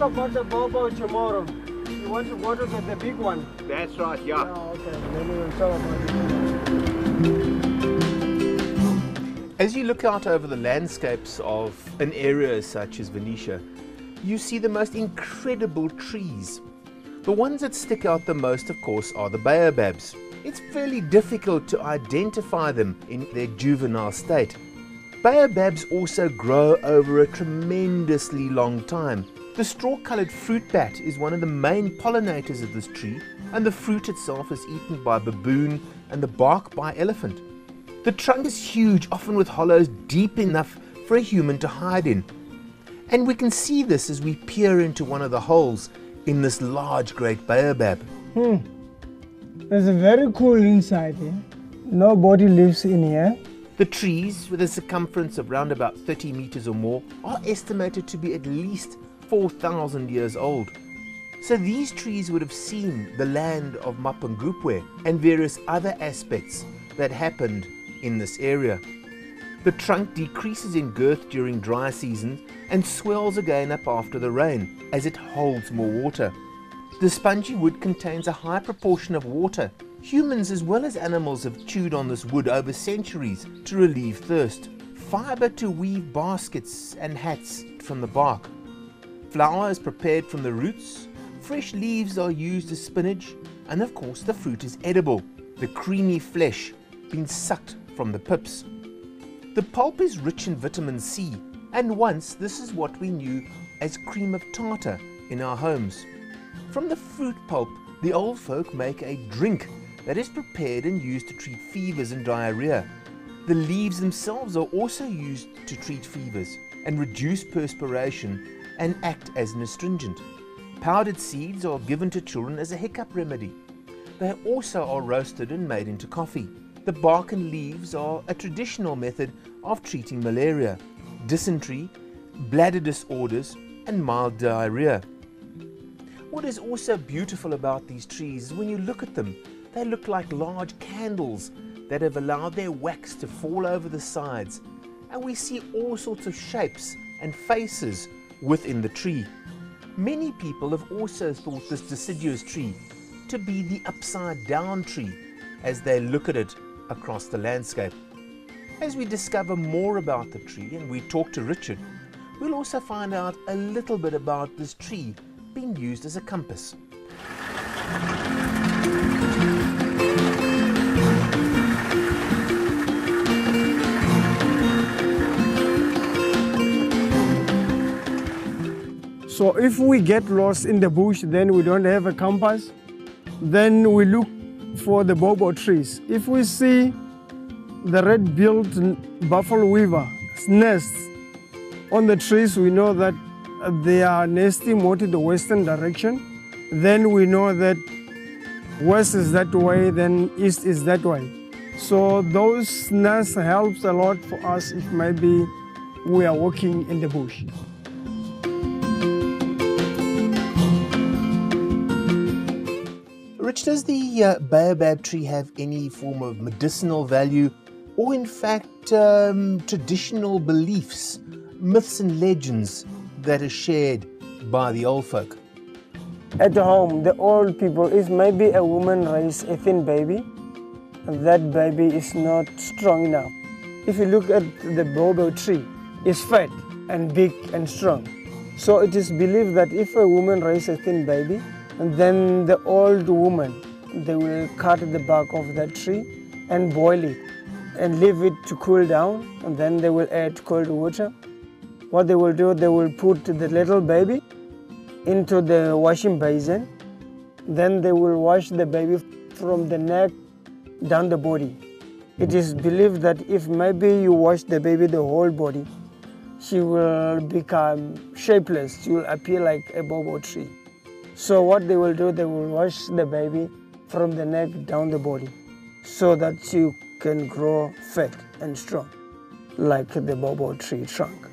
talk about the baobab tomorrow. You want to go to the big one? That's right, yeah. Okay. Then we will talk about it. As you look out over the landscapes of an area such as Venitia, you see the most incredible trees. The ones that stick out the most, of course, are the baobabs. It's fairly difficult to identify them in their juvenile state. Baobabs also grow over a tremendously long time. The straw-coloured fruit bat is one of the main pollinators of this tree, and the fruit itself is eaten by baboon and the bark by elephant. The trunk is huge, often with hollows deep enough for a human to hide in. And we can see this as we peer into one of the holes in this large great baobab. It's very cool inside here. Nobody lives in here. The trees, with a circumference of around about 30 meters or more, are estimated to be at least 4,000 years old. So these trees would have seen the land of Mapungubwe and various other aspects that happened in this area. The trunk decreases in girth during dry seasons and swells again up after the rain as it holds more water. The spongy wood contains a high proportion of water. Humans as well as animals have chewed on this wood over centuries to relieve thirst. Fibre to weave baskets and hats from the bark. Flour is prepared from the roots. Fresh leaves are used as spinach, and of course the fruit is edible, the creamy flesh being sucked from the pips. The pulp is rich in vitamin C, and once this is what we knew as cream of tartar in our homes. From the fruit pulp, the old folk make a drink that is prepared and used to treat fevers and diarrhea. The leaves themselves are also used to treat fevers and reduce perspiration and act as an astringent. Powdered seeds are given to children as a hiccup remedy. They also are roasted and made into coffee. The bark and leaves are a traditional method of treating malaria, dysentery, bladder disorders, and mild diarrhea. What is also beautiful about these trees is when you look at them, they look like large candles that have allowed their wax to fall over the sides, and we see all sorts of shapes and faces within the tree. Many people have also thought this deciduous tree to be the upside down tree as they look at it across the landscape. As we discover more about the tree and we talk to Richard, we'll also find out a little bit about this tree being used as a compass. So if we get lost in the bush, then we don't have a compass, then we look for the baobab trees. If we see the red-billed buffalo weaver's nests on the trees, we know that they are nesting more to the western direction. Then we know that west is that way, then east is that way. So those nests helps a lot for us if maybe we are walking in the bush. Rich, does the baobab tree have any form of medicinal value or in fact traditional beliefs, myths and legends that are shared by the old folk? At home, the old people, if maybe a woman raised a thin baby, that baby is not strong enough. If you look at the baobab tree, it's fat and big and strong. So it is believed that if a woman raises a thin baby, and then the old woman, they will cut the bark of that tree and boil it and leave it to cool down, and then they will add cold water. What they will do, they will put the little baby into the washing basin. Then they will wash the baby from the neck down the body. It is believed that if maybe you wash the baby the whole body, she will become shapeless. She will appear like a baobab tree. So what they will do, they will wash the baby from the neck down the body so that she can grow fat and strong like the baobab tree trunk.